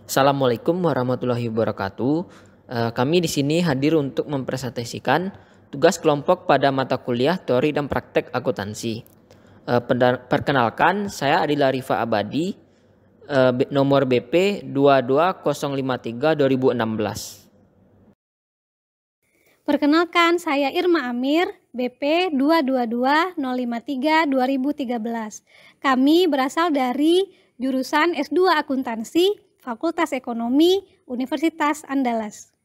Assalamualaikum warahmatullahi wabarakatuh. Kami di sini hadir untuk mempresentasikan tugas kelompok pada mata kuliah teori dan praktek akuntansi. Perkenalkan, saya Adila Rifa Abadi, nomor BP 22053-2016. Perkenalkan, saya Irma Amir, BP 222053-2013. Kami berasal dari jurusan S2 Akuntansi, Fakultas Ekonomi, Universitas Andalas.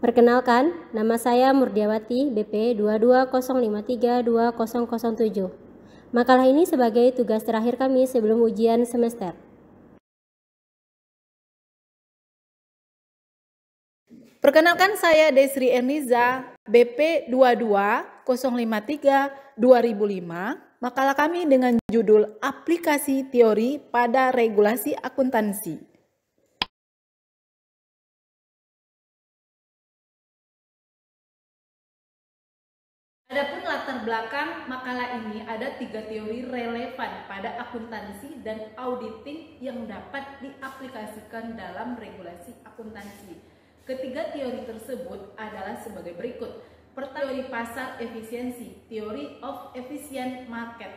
Perkenalkan, nama saya Murdiawati, BP 2205320007. Makalah ini sebagai tugas terakhir kami sebelum ujian semester. Perkenalkan, saya Desri Erniza, BP 22053-2005. Makalah kami dengan judul Aplikasi Teori pada Regulasi Akuntansi. Adapun latar belakang makalah ini, ada 3 teori relevan pada akuntansi dan auditing yang dapat diaplikasikan dalam regulasi akuntansi. Ketiga teori tersebut adalah sebagai berikut. Pertama, teori pasar efisiensi, theory of efficient market.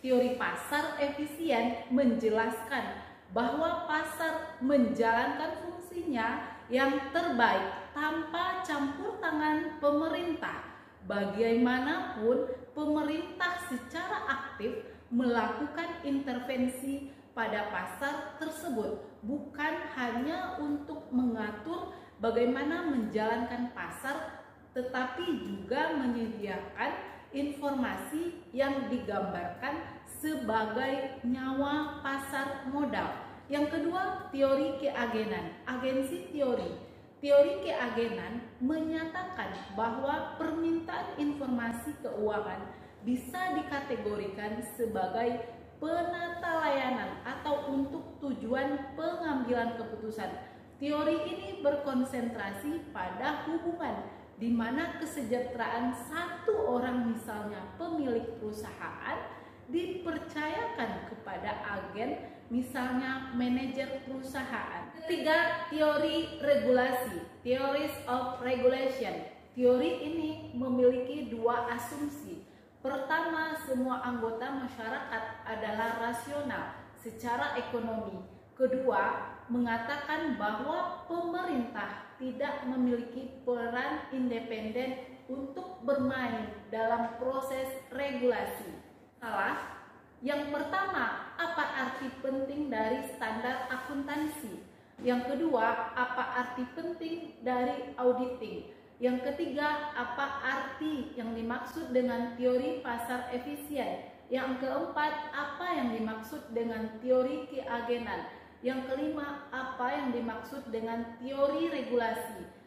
Teori pasar efisien menjelaskan bahwa pasar menjalankan fungsinya yang terbaik tanpa campur tangan pemerintah. Bagaimanapun, pemerintah secara aktif melakukan intervensi pada pasar tersebut, bukan hanya untuk mengatur bagaimana menjalankan pasar, tetapi juga menyediakan informasi yang digambarkan sebagai nyawa pasar modal. Yang kedua, teori keagenan, agensi teori. Teori keagenan menyatakan bahwa permintaan informasi keuangan bisa dikategorikan sebagai penata layanan atau untuk tujuan pengambilan keputusan. Teori ini berkonsentrasi pada hubungan di mana kesejahteraan satu orang, misalnya pemilik perusahaan, dipercayakan kepada agen, misalnya manajer perusahaan. Ketiga, teori regulasi, theories of regulation. Teori ini memiliki 2 asumsi. Pertama, semua anggota masyarakat adalah rasional secara ekonomi. Kedua, mengatakan bahwa pemerintah tidak memiliki peran independen untuk bermain dalam proses regulasi. Salah. Yang pertama, apa arti penting dari standar akuntansi? Yang kedua, apa arti penting dari auditing? Yang ketiga, apa arti yang dimaksud dengan teori pasar efisien? Yang keempat, apa yang dimaksud dengan teori keagenan? Yang kelima, apa yang dimaksud dengan teori regulasi?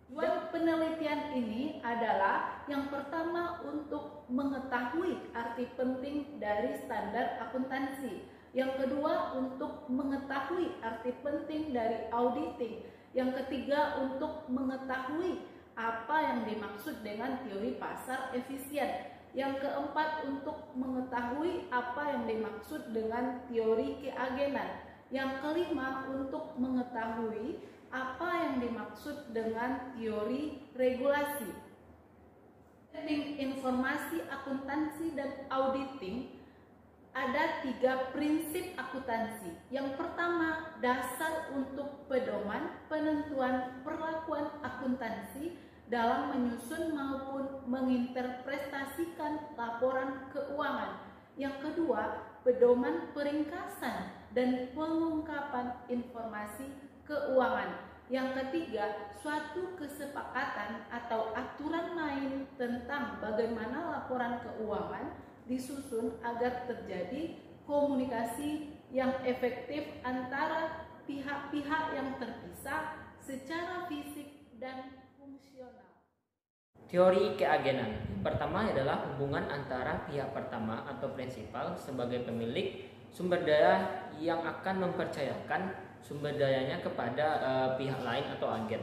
Tujuan penelitian ini adalah yang pertama untuk mengetahui arti penting dari standar akuntansi. Yang kedua, untuk mengetahui arti penting dari auditing. Yang ketiga, untuk mengetahui apa yang dimaksud dengan teori pasar efisien. Yang keempat, untuk mengetahui apa yang dimaksud dengan teori keagenan. Yang kelima, untuk mengetahui apa yang dimaksud dengan teori regulasi. Informasi akuntansi dan auditing, ada 3 prinsip akuntansi. Yang pertama, dasar untuk pedoman penentuan perlakuan akuntansi dalam menyusun maupun menginterpretasikan laporan keuangan. Yang kedua, pedoman peringkasan dan pengungkapan informasi keuangan. Yang ketiga, suatu kesepakatan atau aturan main tentang bagaimana laporan keuangan disusun agar terjadi komunikasi yang efektif antara pihak-pihak yang terpisah secara fisik dan fungsional. Teori keagenan. Pertama adalah hubungan antara pihak pertama atau prinsipal sebagai pemilik sumber daya yang akan mempercayakan sumber dayanya kepada pihak lain atau agen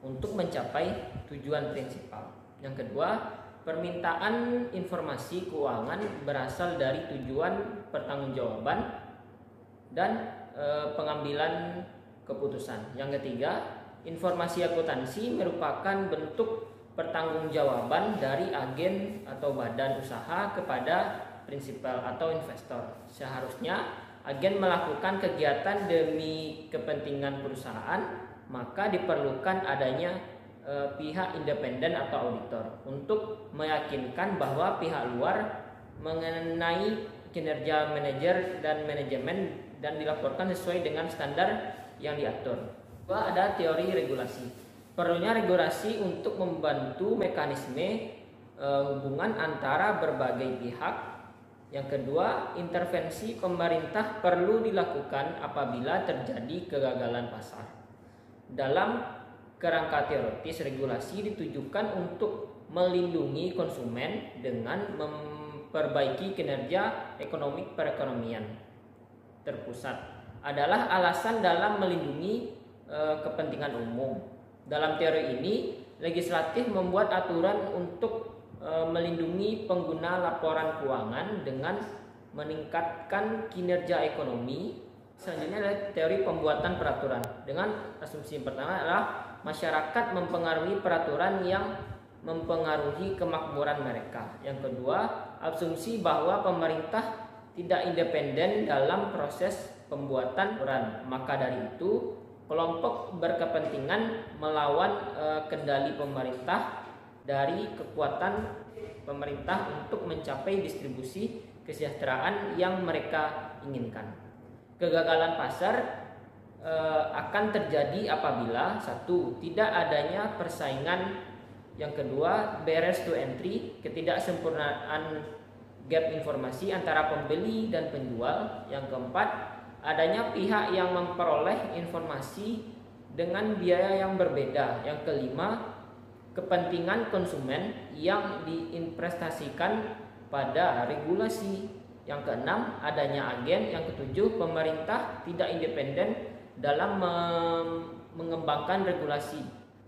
untuk mencapai tujuan prinsipal. Yang kedua, permintaan informasi keuangan berasal dari tujuan pertanggungjawaban dan pengambilan keputusan. Yang ketiga, informasi akuntansi merupakan bentuk pertanggungjawaban dari agen atau badan usaha kepada prinsipal atau investor. Seharusnya agen melakukan kegiatan demi kepentingan perusahaan, maka diperlukan adanya pihak independen atau auditor untuk meyakinkan bahwa pihak luar mengenai kinerja manajer dan manajemen dan dilaporkan sesuai dengan standar yang diatur. Ada teori regulasi. Perlunya regulasi untuk membantu mekanisme hubungan antara berbagai pihak. Yang kedua, intervensi pemerintah perlu dilakukan apabila terjadi kegagalan pasar. Dalam kerangka teoritis, regulasi ditujukan untuk melindungi konsumen dengan memperbaiki kinerja ekonomi perekonomian. Terpusat adalah alasan dalam melindungi kepentingan umum. Dalam teori ini, legislatif membuat aturan untuk melindungi pengguna laporan keuangan dengan meningkatkan kinerja ekonomi. Selanjutnya adalah teori pembuatan peraturan. Dengan asumsi yang pertama adalah masyarakat mempengaruhi peraturan yang mempengaruhi kemakmuran mereka. Yang kedua, asumsi bahwa pemerintah tidak independen dalam proses pembuatan peraturan. Maka dari itu, kelompok berkepentingan melawan kendali pemerintah dari kekuatan pemerintah untuk mencapai distribusi kesejahteraan yang mereka inginkan. Kegagalan pasar akan terjadi apabila satu, tidak adanya persaingan. Yang kedua, barriers to entry, ketidaksempurnaan gap informasi antara pembeli dan penjual. Yang keempat, adanya pihak yang memperoleh informasi dengan biaya yang berbeda. Yang kelima, kepentingan konsumen yang diinvestasikan pada regulasi. Yang keenam, adanya agen. Yang ketujuh, pemerintah tidak independen dalam mengembangkan regulasi.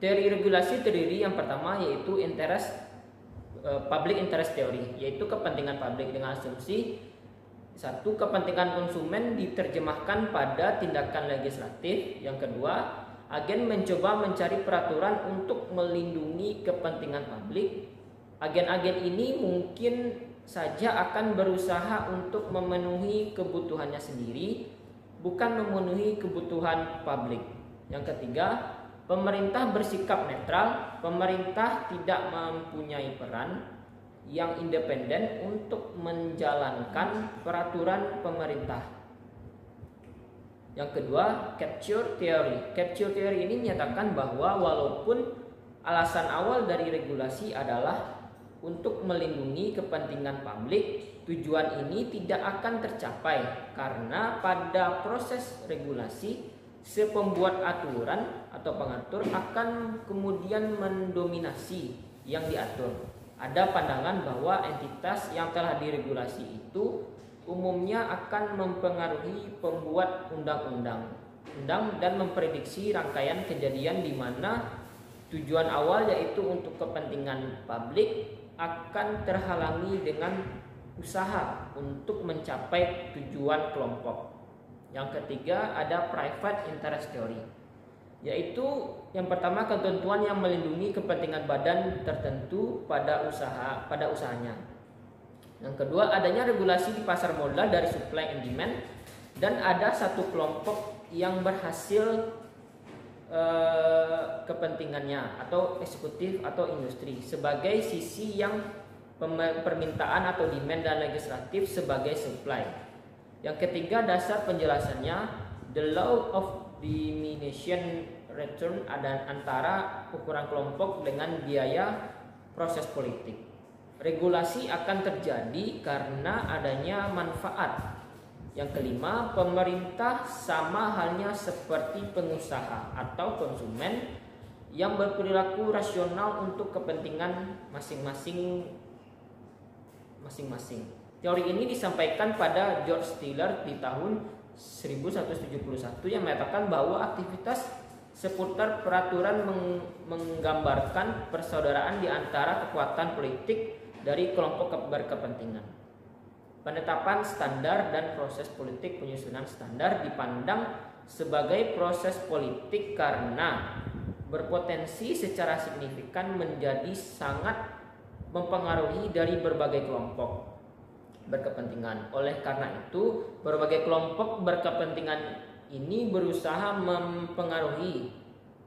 Teori regulasi terdiri yang pertama yaitu public interest theory, yaitu kepentingan publik dengan asumsi satu, kepentingan konsumen diterjemahkan pada tindakan legislatif. Yang kedua, agen mencoba mencari peraturan untuk melindungi kepentingan publik. Agen-agen ini mungkin saja akan berusaha untuk memenuhi kebutuhannya sendiri, bukan memenuhi kebutuhan publik. Yang ketiga, pemerintah bersikap netral. Pemerintah tidak mempunyai peran yang independen untuk menjalankan peraturan pemerintah. Yang kedua, capture theory. Capture theory ini menyatakan bahwa walaupun alasan awal dari regulasi adalah untuk melindungi kepentingan publik, tujuan ini tidak akan tercapai karena pada proses regulasi sepembuat aturan atau pengatur akan kemudian mendominasi yang diatur. Ada pandangan bahwa entitas yang telah diregulasi itu umumnya akan mempengaruhi pembuat undang-undang dan memprediksi rangkaian kejadian di mana tujuan awal yaitu untuk kepentingan publik akan terhalangi dengan usaha untuk mencapai tujuan kelompok. Yang ketiga, ada private interest theory, yaitu yang pertama ketentuan yang melindungi kepentingan badan tertentu pada usahanya. Yang kedua, adanya regulasi di pasar modal dari supply and demand, dan ada satu kelompok yang berhasil kepentingannya atau eksekutif atau industri sebagai sisi yang permintaan atau demand dan legislatif sebagai supply. Yang ketiga, dasar penjelasannya the law of diminishing return ada antara ukuran kelompok dengan biaya proses politik. Regulasi akan terjadi karena adanya manfaat. Yang kelima, pemerintah sama halnya seperti pengusaha atau konsumen yang berperilaku rasional untuk kepentingan masing-masing. Teori ini disampaikan pada George Steller di tahun 1171 yang mengatakan bahwa aktivitas seputar peraturan menggambarkan persaudaraan di antara kekuatan politik dari kelompok berkepentingan. Penetapan standar dan proses politik penyusunan standar dipandang sebagai proses politik karena berpotensi secara signifikan menjadi sangat mempengaruhi dari berbagai kelompok berkepentingan. Oleh karena itu, berbagai kelompok berkepentingan ini berusaha mempengaruhi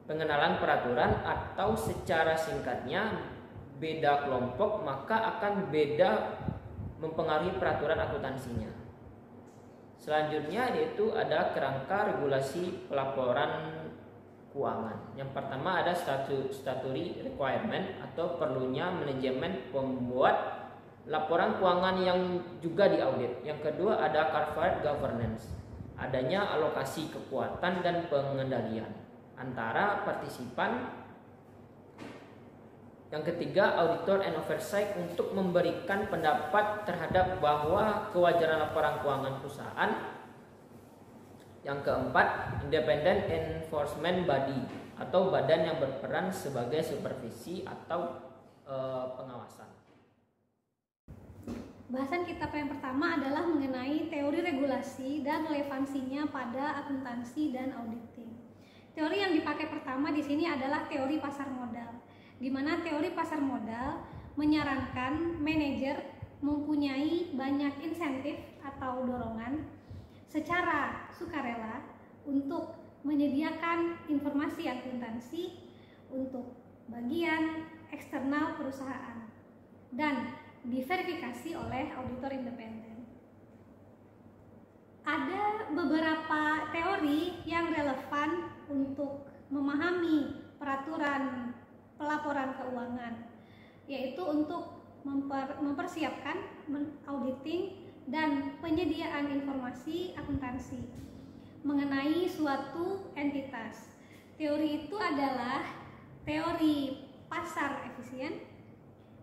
pengenalan peraturan atau secara singkatnya beda kelompok maka akan beda mempengaruhi peraturan akuntansinya. Selanjutnya yaitu ada kerangka regulasi pelaporan keuangan. Yang pertama ada statutory requirement atau perlunya manajemen pembuat laporan keuangan yang juga diaudit. Yang kedua ada corporate governance, adanya alokasi kekuatan dan pengendalian antara partisipan. Yang ketiga, auditor and oversight untuk memberikan pendapat terhadap bahwa kewajaran laporan keuangan perusahaan. Yang keempat, independent enforcement body atau badan yang berperan sebagai supervisi atau pengawasan. Bahasan kita yang pertama adalah mengenai teori regulasi dan relevansinya pada akuntansi dan auditing. Teori yang dipakai pertama di sini adalah teori pasar modal, di mana teori pasar modal menyarankan manajer mempunyai banyak insentif atau dorongan secara sukarela untuk menyediakan informasi akuntansi untuk bagian eksternal perusahaan dan diverifikasi oleh auditor independen. Ada beberapa teori yang relevan untuk memahami peraturan pelaporan keuangan, yaitu untuk mempersiapkan auditing dan penyediaan informasi akuntansi mengenai suatu entitas. Teori itu adalah teori pasar efisien,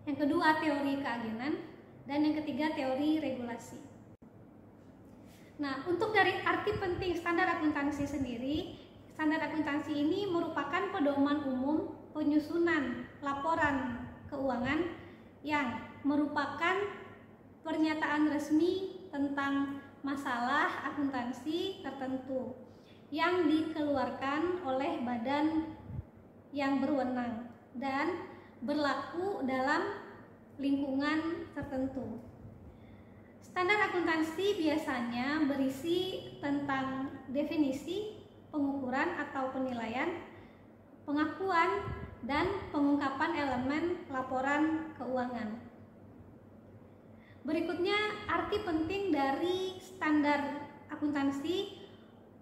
yang kedua teori keagenan, dan yang ketiga teori regulasi. Nah, untuk dari arti penting standar akuntansi sendiri, standar akuntansi ini merupakan pedoman umum penyusunan laporan keuangan yang merupakan pernyataan resmi tentang masalah akuntansi tertentu yang dikeluarkan oleh badan yang berwenang dan berlaku dalam lingkungan tertentu. Standar akuntansi biasanya berisi tentang definisi, pengukuran atau penilaian, pengakuan, dan pengungkapan elemen laporan keuangan. Berikutnya, arti penting dari standar akuntansi.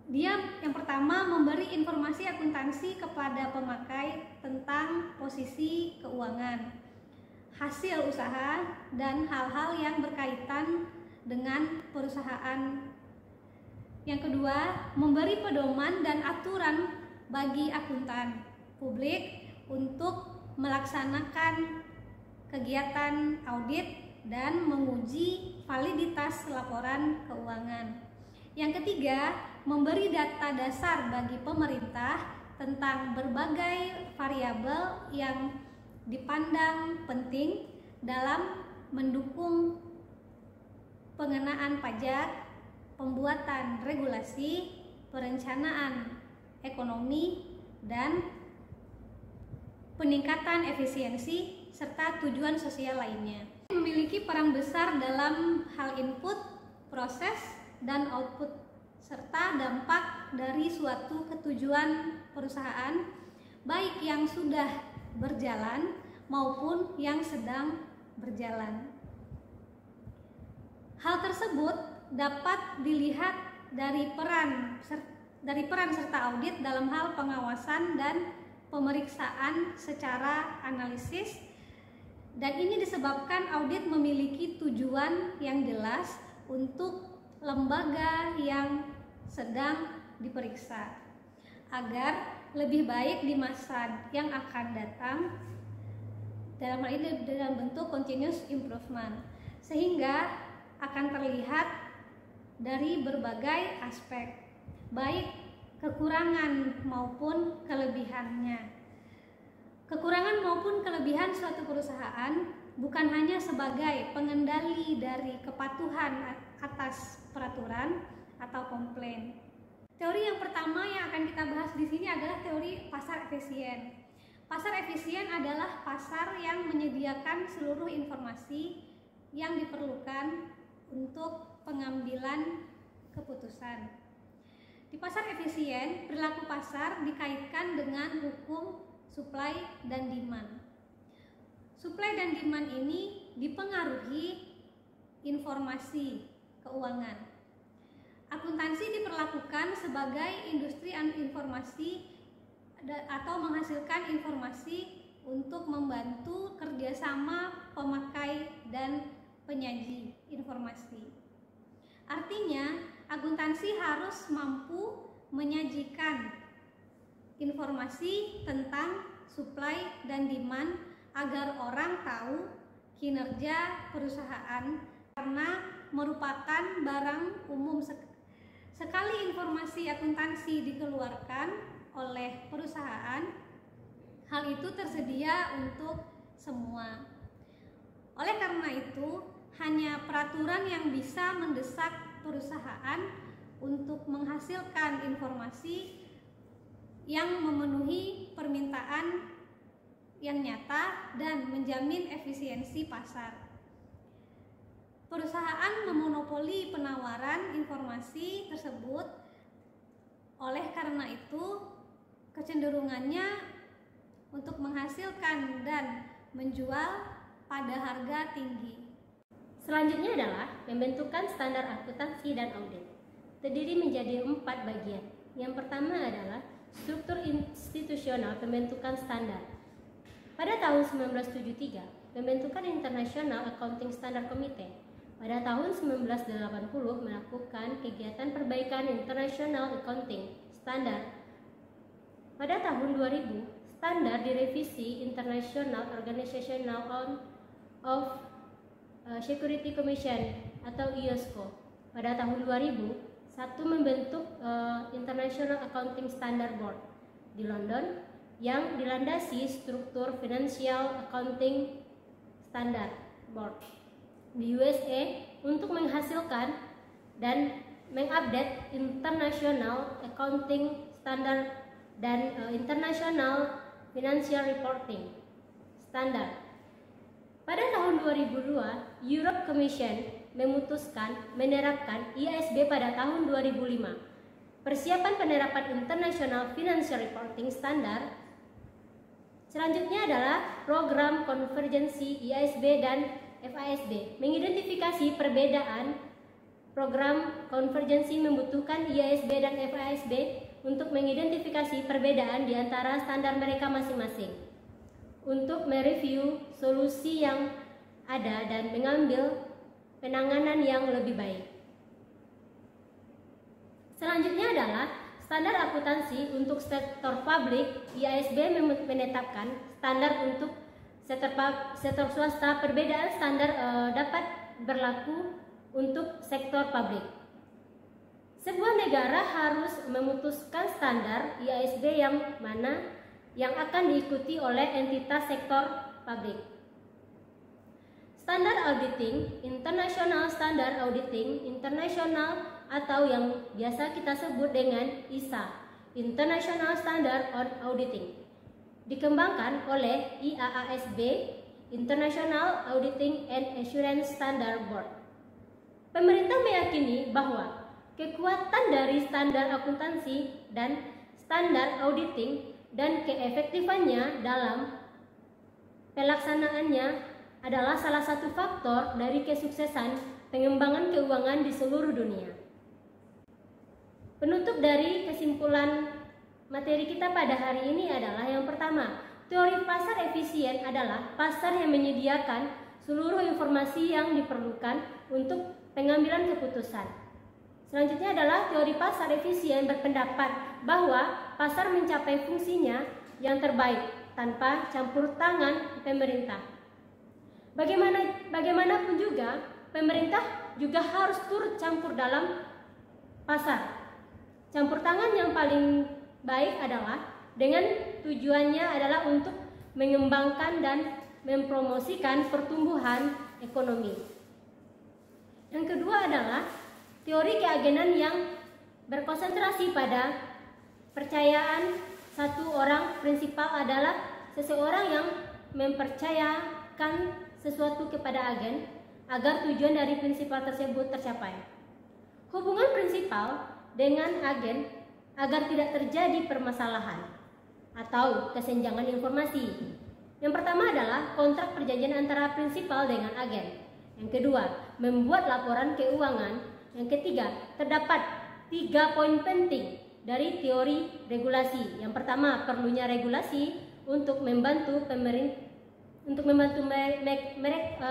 Dia yang pertama memberi informasi akuntansi kepada pemakai tentang posisi keuangan, hasil usaha, dan hal-hal yang berkaitan dengan perusahaan. Yang kedua, memberi pedoman dan aturan bagi akuntan publik untuk melaksanakan kegiatan audit dan menguji validitas laporan keuangan. Yang ketiga, memberi data dasar bagi pemerintah tentang berbagai variabel yang dipandang penting dalam mendukung pengenaan pajak, pembuatan regulasi, perencanaan ekonomi, dan peningkatan efisiensi serta tujuan sosial lainnya. Memiliki peran besar dalam hal input, proses, dan output serta dampak dari suatu ketujuan perusahaan, baik yang sudah berjalan maupun yang sedang berjalan. Hal tersebut dapat dilihat dari peran serta audit dalam hal pengawasan dan pemeriksaan secara analisis, dan ini disebabkan audit memiliki tujuan yang jelas untuk lembaga yang sedang diperiksa agar lebih baik di masa yang akan datang, dalam hal ini dalam bentuk continuous improvement, sehingga akan terlihat dari berbagai aspek, baik kekurangan maupun kelebihannya. Kekurangan maupun kelebihan suatu perusahaan bukan hanya sebagai pengendali dari kepatuhan atas peraturan atau komplain. Teori yang pertama yang akan kita bahas di sini adalah teori pasar efisien. Pasar efisien adalah pasar yang menyediakan seluruh informasi yang diperlukan untuk pengambilan keputusan. Di pasar efisien, perilaku pasar dikaitkan dengan hukum supply dan demand. Supply dan demand ini dipengaruhi informasi keuangan. Akuntansi diperlakukan sebagai industri informasi atau menghasilkan informasi untuk membantu kerjasama pemakai dan penyaji informasi. Artinya, akuntansi harus mampu menyajikan informasi tentang supply dan demand agar orang tahu kinerja perusahaan karena merupakan barang umum. Sekali informasi akuntansi dikeluarkan oleh perusahaan, hal itu tersedia untuk semua. Oleh karena itu, hanya peraturan yang bisa mendesak perusahaan untuk menghasilkan informasi yang memenuhi permintaan yang nyata dan menjamin efisiensi pasar. Perusahaan memonopoli penawaran informasi tersebut. Oleh karena itu, kecenderungannya untuk menghasilkan dan menjual pada harga tinggi. Selanjutnya adalah pembentukan standar akuntansi dan audit. Terdiri menjadi 4 bagian. Yang pertama adalah struktur institusional pembentukan standar. Pada tahun 1973, pembentukan International Accounting Standard Committee. Pada tahun 1980 melakukan kegiatan perbaikan International Accounting Standard. Pada tahun 2000, standar direvisi International Organization of Security Commission atau IOSCO. Pada tahun 2001 membentuk International Accounting Standard Board di London yang dilandasi struktur Financial Accounting Standard Board di USA untuk menghasilkan dan mengupdate International Accounting Standard dan International Financial Reporting Standard. Pada tahun 2002, Europe Commission memutuskan menerapkan IASB pada tahun 2005. Persiapan penerapan International Financial Reporting Standard. Selanjutnya adalah program konvergensi IASB dan FASB. Mengidentifikasi perbedaan program konvergensi membutuhkan IASB dan FASB untuk mengidentifikasi perbedaan di antara standar mereka masing-masing, untuk mereview solusi yang ada dan mengambil penanganan yang lebih baik. Selanjutnya adalah standar akuntansi untuk sektor publik. IASB menetapkan standar untuk sektor swasta. Perbedaan standar dapat berlaku untuk sektor publik. Sebuah negara harus memutuskan standar IASB yang mana yang akan diikuti oleh entitas sektor publik. Standar auditing, International Standard Auditing International atau yang biasa kita sebut dengan ISA, International Standard on Auditing, dikembangkan oleh IAASB, International Auditing and Assurance Standard Board. Pemerintah meyakini bahwa kekuatan dari standar akuntansi dan standar auditing dan keefektifannya dalam pelaksanaannya adalah salah satu faktor dari kesuksesan pengembangan keuangan di seluruh dunia. Penutup dari kesimpulan materi kita pada hari ini adalah yang pertama, teori pasar efisien adalah pasar yang menyediakan seluruh informasi yang diperlukan untuk pengambilan keputusan. Selanjutnya adalah teori pasar efisien berpendapat bahwa pasar mencapai fungsinya yang terbaik tanpa campur tangan pemerintah. Bagaimanapun juga, pemerintah juga harus turut campur dalam pasar. Campur tangan yang paling baik adalah dengan tujuannya adalah untuk mengembangkan dan mempromosikan pertumbuhan ekonomi. Yang kedua adalah teori keagenan yang berkonsentrasi pada percayaan satu orang prinsipal adalah seseorang yang mempercayakan sesuatu kepada agen agar tujuan dari prinsipal tersebut tercapai. Hubungan prinsipal dengan agen agar tidak terjadi permasalahan atau kesenjangan informasi. Yang pertama adalah kontrak perjanjian antara prinsipal dengan agen. Yang kedua, membuat laporan keuangan. Yang ketiga, terdapat 3 poin penting dari teori regulasi. Yang pertama, perlunya regulasi untuk membantu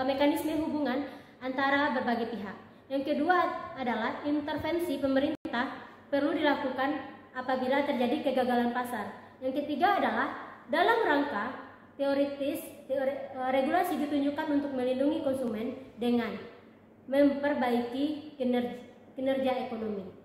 mekanisme hubungan antara berbagai pihak. Yang kedua adalah intervensi pemerintah perlu dilakukan apabila terjadi kegagalan pasar. Yang ketiga adalah dalam rangka regulasi ditunjukkan untuk melindungi konsumen dengan memperbaiki kinerja ekonomi.